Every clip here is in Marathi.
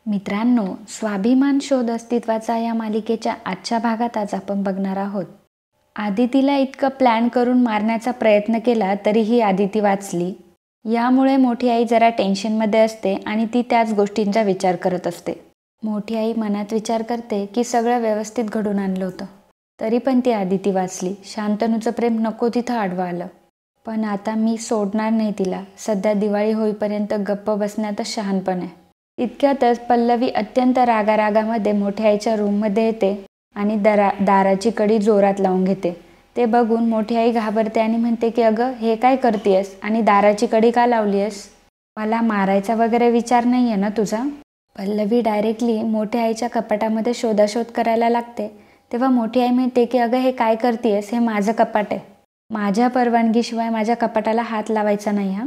मित्रांनो, स्वाभिमान शोध अस्तित्वाचा या मालिकेच्या आजच्या भागात आज आपण बघणार आहोत. आदितीला इतकं प्लॅन करून मारण्याचा प्रयत्न केला तरीही आदिती वाचली. यामुळे मोठी आई जरा टेन्शनमध्ये असते आणि ती त्याच गोष्टींचा विचार करत असते. मोठी आई मनात विचार करते की सगळं व्यवस्थित घडून आणलं होतं, तरी पण ती आदिती वाचली. शांतनूचं प्रेम नको तिथं आडवं आलं. पण आता मी सोडणार नाही तिला. सध्या दिवाळी होईपर्यंत गप्प बसण्यातच शहाणपण आहे. इतक्यातच पल्लवी अत्यंत रागारागामध्ये मोठ्या आईच्या रूममध्ये येते आणि दाराची कडी जोरात लावून घेते. ते बघून मोठी आई घाबरते आणि म्हणते की अगं, हे काय करतेयस आणि दाराची कडी का लावलीयस? मला मारायचा वगैरे विचार नाही आहे ना तुझा? पल्लवी डायरेक्टली मोठ्या आईच्या कपाटामध्ये शोधाशोध करायला लागते. तेव्हा मोठी आई म्हणते की अगं, हे काय करतेयस? हे माझं कपाट आहे. माझ्या परवानगीशिवाय माझ्या कपाटाला हात लावायचा नाही हा.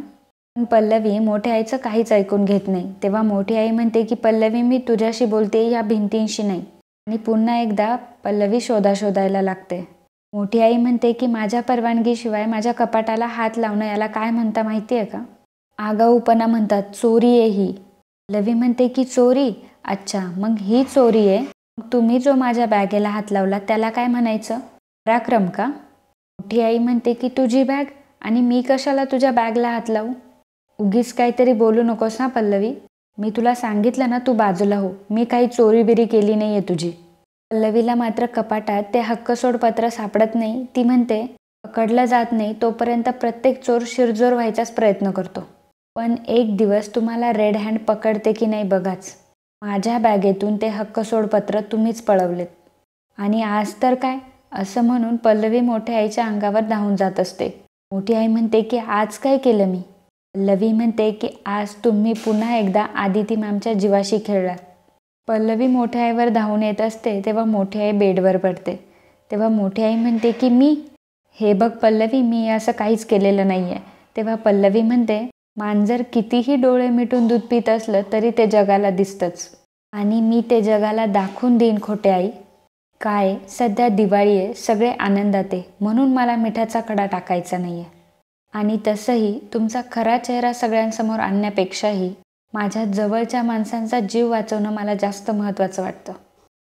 पण पल्लवी मोठ्या आईचं काहीच ऐकून घेत नाही. तेव्हा मोठी आई म्हणते की पल्लवी, मी तुझ्याशी बोलते, या भिंतींशी नाही. आणि पुन्हा एकदा पल्लवी शोधायला लागते. मोठी आई म्हणते की माझ्या परवानगीशिवाय माझ्या कपाटाला हात लावणं याला काय म्हणता माहिती आहे का? आगाऊपणा म्हणतात, चोरी आहे ही. पल्लवी म्हणते की चोरी? अच्छा, मग ही चोरी आहे. मग तुम्ही जो माझ्या बॅगेला हात लावला त्याला काय म्हणायचं? पराक्रम का? मोठी आई म्हणते की तुझी बॅग आणि मी कशाला तुझ्या बॅगला हात लावू? उगीच काहीतरी बोलू नकोस ना पल्लवी. मी तुला सांगितलं ना, तू बाजूला हो. मी काही चोरीबिरी केली नाही आहे तुझी. पल्लवीला मात्र कपाटात ते हक्कसोड पत्र सापडत नाही. ती म्हणते, पकडलं जात नाही तोपर्यंत प्रत्येक चोर शिरजोर व्हायचाच प्रयत्न करतो. पण एक दिवस तुम्हाला रेड हँड पकडते की नाही बघाच. माझ्या बॅगेतून ते हक्कसोड पत्र तुम्हीच पळवलेत. आणि आज तर काय? असं म्हणून पल्लवी मोठ्या आईच्या अंगावर धावून जात असते. मोठी आई म्हणते की आज काय केलं मी? पल्लवी म्हणते की आज तुम्ही पुन्हा एकदा आदिती मॅमच्या जीवाशी खेळलात. पल्लवी मोठ्या आईवर धावून येत असते तेव्हा मोठी आई बेडवर पडते. तेव्हा मोठी आई म्हणते की मी? हे बघ पल्लवी, मी असं काहीच केलेलं नाही आहे. तेव्हा पल्लवी म्हणते, मांजर कितीही डोळे मिटून दूध पित असलं तरी ते जगाला दिसतंच. आणि मी ते जगाला दाखवून देईन खोटे आई. काय, सध्या दिवाळी आहे, सगळे आनंदात आहे, म्हणून मला मिठाचा खडा टाकायचा नाही आहे. आणि तसंही तुमचा खरा चेहरा सगळ्यांसमोर आणण्यापेक्षाही माझ्या जवळच्या माणसांचा जीव वाचवणं मला जास्त महत्त्वाचं वाटतं.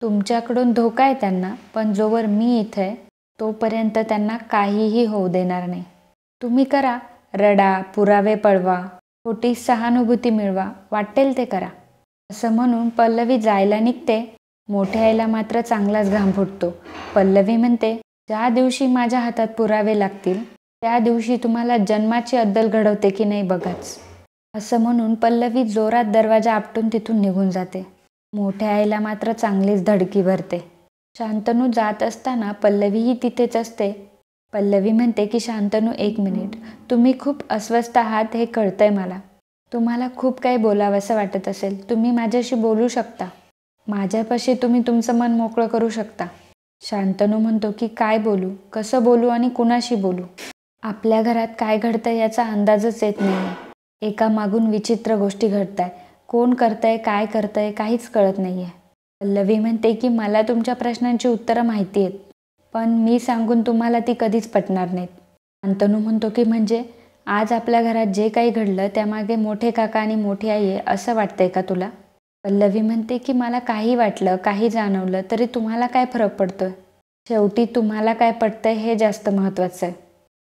तुमच्याकडून धोका आहे त्यांना, पण जोवर मी इथे आहे तोपर्यंत त्यांना काहीही होऊ देणार नाही. तुम्ही करा, रडा, पुरावे पळवा, खोटी सहानुभूती मिळवा, वाटेल ते करा. असं म्हणून पल्लवी जायला निघते. मोठ्या आईला मात्र चांगलाच घाम फुटतो. पल्लवी म्हणते, ज्या दिवशी माझ्या हातात पुरावे लागतील त्या दिवशी तुम्हाला जन्माची अद्दल घडवते की नाही बघाच. असं म्हणून पल्लवी जोरात दरवाजा आपटून तिथून निघून जाते. मोठ्या आईला मात्र चांगलीच धडकी भरते. शांतनू जात असताना पल्लवीही तिथेच असते. पल्लवी म्हणते की शांतनू, एक मिनिट, तुम्ही खूप अस्वस्थ आहात हे कळतंय मला. तुम्हाला खूप काही बोलावंसं वाटत असेल, तुम्ही माझ्याशी बोलू शकता. माझ्यापाशी तुम्ही तुमचं मन मोकळं करू शकता. शांतनू म्हणतो की काय बोलू, कसं बोलू आणि कुणाशी बोलू? आपल्या घरात काय घडतंय याचा अंदाजच येत नाही. एकामागून विचित्र गोष्टी घडताय. कोण करतंय, काय करतंय, काहीच कळत नाही आहे. पल्लवी म्हणते की मला तुमच्या प्रश्नांची उत्तरं माहिती आहेत, पण मी सांगून तुम्हाला ती कधीच पटणार नाहीत. शांतनू म्हणतो की म्हणजे आज आपल्या घरात जे काही घडलं त्यामागे मोठे काका आणि मोठी आई आहे असं वाटतंय का तुला? पल्लवी म्हणते की मला काही वाटलं, काही जाणवलं तरी तुम्हाला काय फरक पडतोय? शेवटी तुम्हाला काय पटतंय हे जास्त महत्त्वाचं आहे.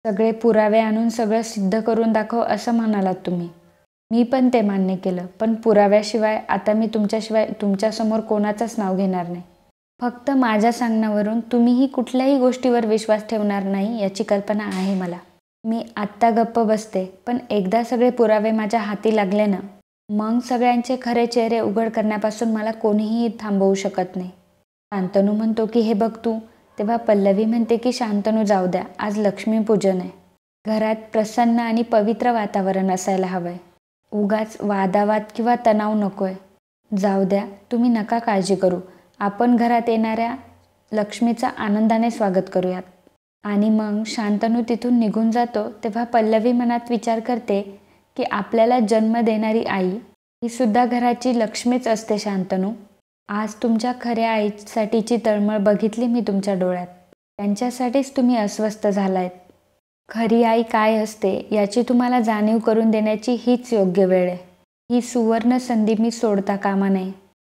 सगळे पुरावे आणून सगळं सिद्ध करून दाखव असं म्हणालात तुम्ही. मी पण ते मान्य केलं, पण पुराव्याशिवाय आता मी तुमच्यासमोर कोणाचंच नाव घेणार नाही. फक्त माझ्या सांगण्यावरून तुम्हीही कुठल्याही गोष्टीवर विश्वास ठेवणार नाही याची कल्पना आहे मला. मी आत्ता गप्प बसते, पण एकदा सगळे पुरावे माझ्या हाती लागले ना, मग सगळ्यांचे खरे चेहरे उघड करण्यापासून मला कोणीही थांबवू शकत नाही. शांतनू म्हणतो की हे बघ तू. तेव्हा पल्लवी म्हणते की शांतनू, जाऊ द्या, आज लक्ष्मीपूजन आहे. घरात प्रसन्न आणि पवित्र वातावरण असायला हवं आहे. उगाच वादावाद किंवा तणाव नको आहे. जाऊ द्या, तुम्ही नका काळजी करू. आपण घरात येणाऱ्या लक्ष्मीचं आनंदाने स्वागत करूयात. आणि मग शांतनू तिथून निघून जातो. तेव्हा पल्लवी मनात विचार करते की आपल्याला जन्म देणारी आई ही सुद्धा घराची लक्ष्मीच असते. शांतनू, आज तुमच्या खऱ्या आईसाठीची तळमळ बघितली मी तुमच्या डोळ्यात. त्यांच्यासाठीच तुम्ही अस्वस्थ झालायत. खरी आई काय असते याची तुम्हाला जाणीव करून देण्याची हीच योग्य वेळ आहे. ही सुवर्ण संधी मी सोडता कामा नये.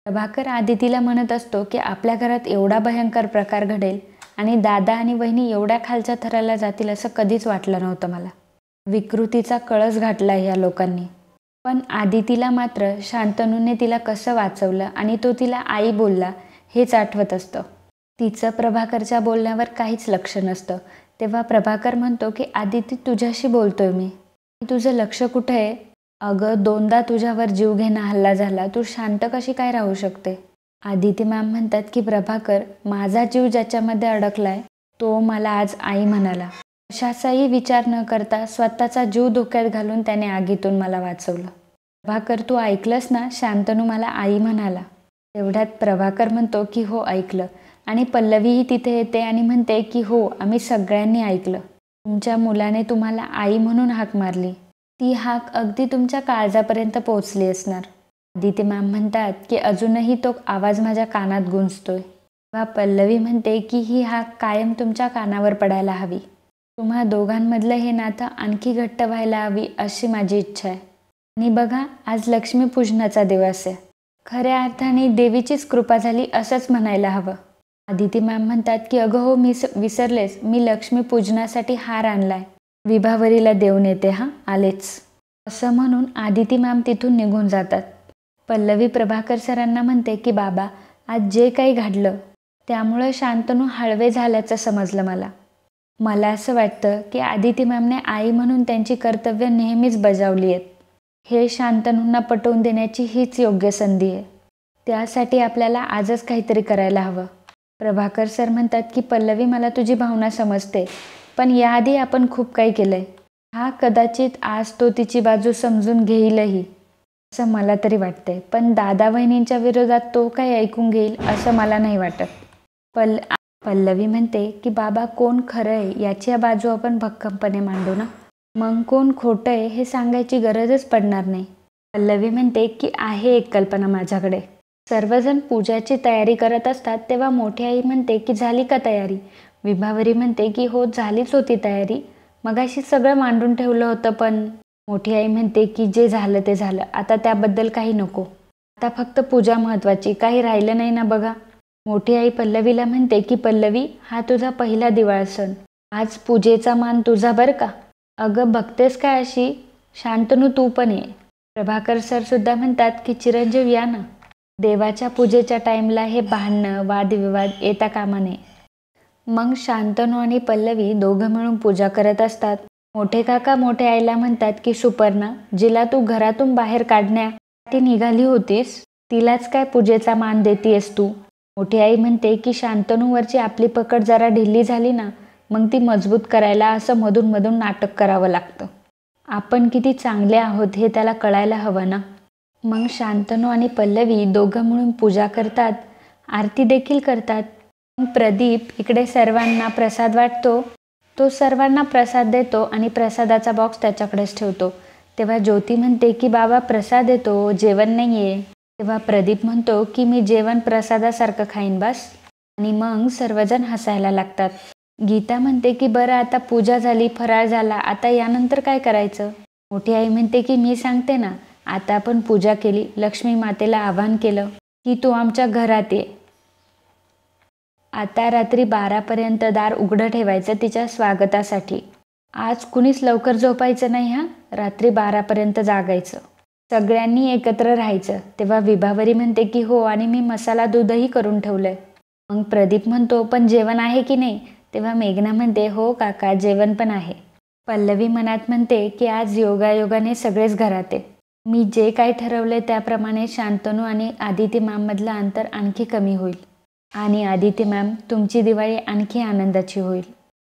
प्रभाकर आदितीला म्हणत असतो की आपल्या घरात एवढा भयंकर प्रकार घडेल आणि दादा आणि वहिनी एवढ्या खालच्या थराला जातील असं कधीच वाटलं नव्हतं मला. विकृतीचा कळस घातला या लोकांनी. पण आदितीला मात्र शांतनूने तिला कसं वाचवलं आणि तो तिला आई बोलला हेच आठवत असतं. तिचं प्रभाकरच्या बोलण्यावर काहीच लक्ष नसतं. तेव्हा प्रभाकर म्हणतो की आदिती तुझ्याशी बोलतोय मी. तुझं लक्ष कुठं आहे? अगं 2दा तुझ्यावर जीवघेणा हल्ला झाला, तू शांत कशी काय राहू शकते? आदिती मॅम म्हणतात की प्रभाकर, माझा जीव ज्याच्यामध्ये अडकलाय तो मला आज आई म्हणाला. कशाचाही विचार न करता स्वतःचा जीव धोक्यात घालून त्याने आगीतून मला वाचवलं. प्रभाकर तू ऐकलंस ना, शांतनू मला आई म्हणाला. तेवढ्यात प्रभाकर म्हणतो की हो ऐकलं. आणि पल्लवीही तिथे येते आणि म्हणते की हो आम्ही सगळ्यांनी ऐकलं. तुमच्या मुलाने तुम्हाला आई म्हणून हाक मारली. ती हाक अगदी तुमच्या काळजापर्यंत पोहोचली असणार. आदिती मॅम म्हणतात की अजूनही तो आवाज माझ्या कानात गुंजतोय. तेव्हा पल्लवी म्हणते की ही हाक कायम तुमच्या कानावर पडायला हवी. तुम्हा दोघांमधलं हे नातं आणखी घट्ट व्हायला हवी अशी माझी इच्छा आहे. आणि बघा आज लक्ष्मीपूजनाचा दिवस आहे. खऱ्या अर्थाने देवीचीच कृपा झाली असंच म्हणायला हवं. आदिती मॅम म्हणतात की अगं हो मी विसरलेच, मी लक्ष्मीपूजनासाठी हार आणलाय. विभावरीला देऊन येते हां, आलेच. असं म्हणून आदिती मॅम तिथून निघून जातात. पल्लवी प्रभाकर सरांना म्हणते की बाबा आज जे काही घडलं त्यामुळे शांतनू हळवे झाल्याचं समजलं मला. मला असं वाटतं की आदिती मॅमने आई म्हणून त्यांची कर्तव्य नेहमीच बजावली आहेत. हे शांतनूंना पटवून देण्याची हीच योग्य संधी आहे. त्यासाठी आपल्याला आजच काहीतरी करायला हवं. प्रभाकर सर म्हणतात की पल्लवी मला तुझी भावना समजते, पण याआधी आपण खूप काही केलंय. हा कदाचित आज तो तिची बाजू समजून घेईलही असं मला तरी वाटतंय, पण दादा वहिनींच्या विरोधात तो काही ऐकून घेईल असं मला नाही वाटत. पल्लवी म्हणते की बाबा कोण खरं आहे याची बाजू आपण भक्कमपणे मांडू ना, मग कोण खोटं आहे हे सांगायची गरजच पडणार नाही. पल्लवी म्हणते की आहे एक कल्पना माझ्याकडे. सर्वजण पूजाची तयारी करत असतात तेव्हा मोठी आई म्हणते की झाली का तयारी? विभावरी म्हणते की हो झालीच होती तयारी, मगाशी सगळं मांडून ठेवलं होतं. पण मोठी आई म्हणते की जे झालं ते झालं, आता त्याबद्दल काही नको. आता फक्त पूजा महत्त्वाची, काही राहिलं नाही ना बघा. मोठी आई पल्लवीला म्हणते की पल्लवी हा तुझा पहिला दिवाळ सण, आज पूजेचा मान तुझा बरं का. अगं बघतेस काय अशी? शांतनू तू पण ये. प्रभाकर सर सुद्धा म्हणतात की चिरंजीव या ना. देवाच्या पूजेच्या टाईमला हे भांडणं वादविवाद येता कामा नये. मग शांतनू आणि पल्लवी दोघं मिळून पूजा करत असतात. मोठे काका मोठ्या आईला म्हणतात की सुपर्णा, जिला तू घरातून बाहेर काढण्यासाठी निघाली होतीस तिलाच काय पूजेचा मान देतीयस तू? मोठी आई म्हणते की शांतनूवरची आपली पकड जरा ढिली झाली ना, मग ती मजबूत करायला असं मधून मधून नाटक करावं लागतं. आपण किती चांगले आहोत हे त्याला कळायला हवं ना. मग शांतनू आणि पल्लवी दोघं मिळून पूजा करतात, आरती देखील करतात. प्रदीप इकडे सर्वांना प्रसाद वाटतो. तो सर्वांना प्रसाद देतो आणि प्रसादाचा बॉक्स त्याच्याकडेच ठेवतो. तेव्हा ज्योती म्हणते की बाबा प्रसाद येतो, जेवण नाही आहे. तेव्हा प्रदीप म्हणतो की मी जेवण प्रसादासारखं खाईन बस. आणि मग सर्वजण हसायला लागतात. गीता म्हणते की बरं आता पूजा झाली, फराळ झाला, आता यानंतर काय करायचं? मोठी आई म्हणते की मी सांगते ना, आता आपण पूजा केली, लक्ष्मी मातेला आवाहन केलं की तू आमच्या घरात ये. आता रात्री 12पर्यंत दार उघडं ठेवायचं तिच्या स्वागतासाठी. आज कुणीच लवकर झोपायचं नाही हां, रात्री 12पर्यंत जागायचं. सगळ्यांनी एकत्र राहायचं. तेव्हा विभावरी म्हणते की हो आणि मी मसाला दूधही करून ठेवलंय. मग प्रदीप म्हणतो पण जेवण आहे की नाही? तेव्हा मेघना म्हणते हो काका जेवण पण आहे. पल्लवी मनात म्हणते की आज योगायोगाने सगळेच घरात आहे. मी जे काही ठरवलंय त्याप्रमाणे शांतनू आणि आदिती मॅममधलं अंतर आणखी कमी होईल आणि आदिती मॅम तुमची दिवाळी आणखी आनंदाची होईल.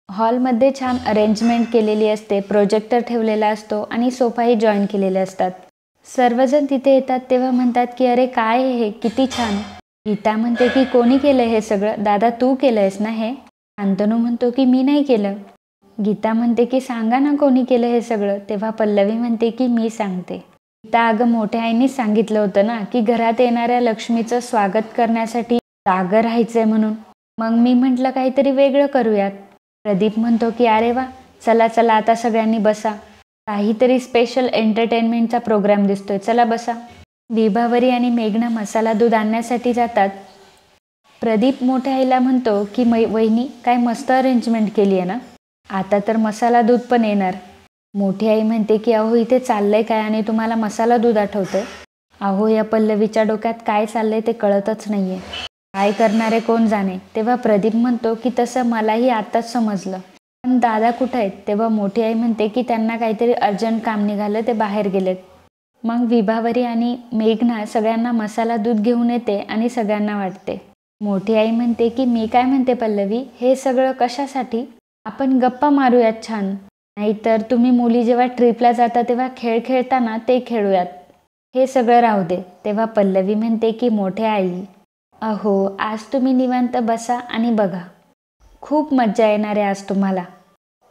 हॉलमध्ये छान अरेंजमेंट केलेली असते, प्रोजेक्टर ठेवलेला असतो आणि सोफाही जॉईन केलेले असतात. सर्वजण तिथे येतात तेव्हा म्हणतात की अरे काय हे किती छान. गीता म्हणते की कोणी केलं हे सगळं? दादा तू केलंयस ना हे? शांतनू म्हणतो की मी नाही केलं. गीता म्हणते की सांगा ना कोणी केलं हे सगळं? तेव्हा पल्लवी म्हणते की मी सांगते. गीता अगं मोठ्या आईनीच सांगितलं होतं ना की घरात येणाऱ्या लक्ष्मीचं स्वागत करण्यासाठी जागं राहायचंय म्हणून. मग मी म्हटलं काहीतरी वेगळं करूयात. प्रदीप म्हणतो की अरे वा, चला चला आता सगळ्यांनी बसा, काहीतरी स्पेशल एंटरटेनमेंटचा प्रोग्राम दिसतोय, चला बसा. विभावरी आणि मेघना मसाला दूध आणण्यासाठी जातात. प्रदीप मोठ्या आईला म्हणतो की वहिनी काय मस्त अरेंजमेंट केली आहे ना, आता तर मसाला दूध पण येणार. मोठी आई म्हणते की अहो इथे चाललंय काय आणि तुम्हाला मसाला दूध आठवतंय. अहो या पल्लवीच्या डोक्यात काय चाललंय ते कळतच नाहीये, काय करणारे कोण जाणे. तेव्हा प्रदीप म्हणतो की तसं मलाही आताच समजलं, पण दादा कुठं आहेत. तेव्हा मोठी आई म्हणते की त्यांना काहीतरी अर्जंट काम निघालं, ते बाहेर गेलेत. मग विभावरी आणि मेघना सगळ्यांना मसाला दूध घेऊन येते आणि सगळ्यांना वाटते. मोठी आई म्हणते की मी काय म्हणते पल्लवी, हे सगळं कशासाठी, आपण गप्पा मारूयात छान, नाहीतर तुम्ही मुली जेव्हा ट्रिपला जाता तेव्हा खेळ खेळताना ते खेळूयात, हे सगळं राहू दे. तेव्हा पल्लवी म्हणते की मोठ्या आई अहो आज तुम्ही निवांत बसा आणि बघा, खूप मज्जा येणार आहे आज तुम्हाला.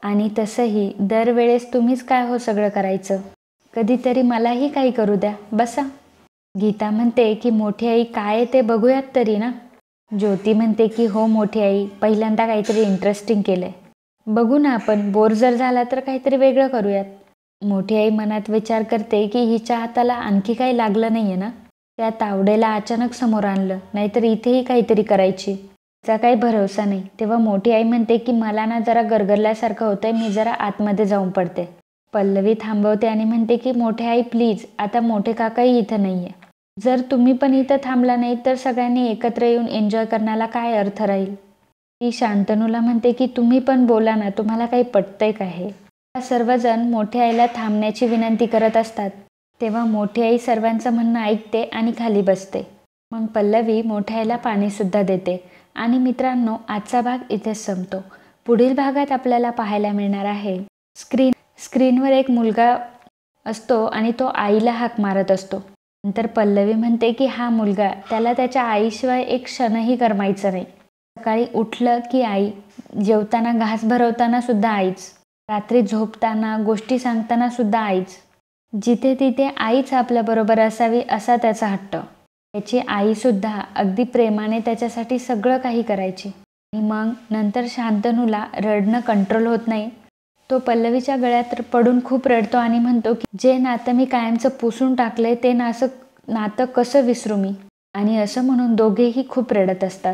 आणि तसंही दरवेळेस तुम्हीच काय हो सगळं करायचं, कधीतरी मलाही काही करू द्या, बसा. गीता म्हणते की मोठी आई काय ते बघूयात तरी ना. ज्योती म्हणते की हो मोठी आई, पहिल्यांदा काहीतरी इंटरेस्टिंग केलंय, बघू ना आपण, बोर जर झाला तर काहीतरी वेगळं करूयात. मोठी आई मनात विचार करते की हिच्या हाताला आणखी काही लागलं नाहीये ना, त्या तावडेला अचानक समोर आणलं, नाहीतर इथेही काहीतरी करायची, तिचा काही भरोसा नाही. तेव्हा मोठी आई म्हणते की मला ना जरा गरगरल्यासारखं होतंय, मी जरा आतमध्ये जाऊन पडते. पल्लवी थांबवते आणि म्हणते की मोठी आई प्लीज, आता मोठे काकाही इथं नाहीये, जर तुम्ही पण इथं थांबला नाही तर सगळ्यांनी एकत्र येऊन एन्जॉय करण्याला काय अर्थ राहील. ती शांतनूला म्हणते की तुम्ही पण बोला ना, तुम्हाला काही पटतंय का हे. सर्वजण मोठ्या आईला थांबण्याची विनंती करत असतात. तेव्हा मोठी आई सर्वांचं म्हणणं ऐकते आणि खाली बसते. मग पल्लवी मोठ्या आईला पाणीसुद्धा देते. आणि मित्रांनो, आजचा भाग इथेच संपतो. पुढील भागात आपल्याला पाहायला मिळणार आहे स्क्रीनवर एक मुलगा असतो आणि तो आईला हाक मारत असतो. नंतर पल्लवी म्हणते की हा मुलगा, त्याला त्याच्या आईशिवाय एक क्षणही करमायचं नाही. सकाळी उठलं की आई, जेवताना घास भरवताना सुद्धा आईच, रात्री झोपताना गोष्टी सांगताना सुद्धा आईच, जिथे तिथे आईच आपल्याबरोबर असावी असा त्याचा हट्ट. त्याची आईसुद्धा अगदी प्रेमाने त्याच्यासाठी सगळं काही करायची. आणि मग नंतर शांतनूला रडणं कंट्रोल होत नाही. तो पल्लवीच्या गळ्यात पडून खूप रडतो आणि म्हणतो की जे नातं मी कायमचं पुसून टाकलंय ते नातं कसं विसरू मी. आणि असं म्हणून दोघेही खूप रडत असतात.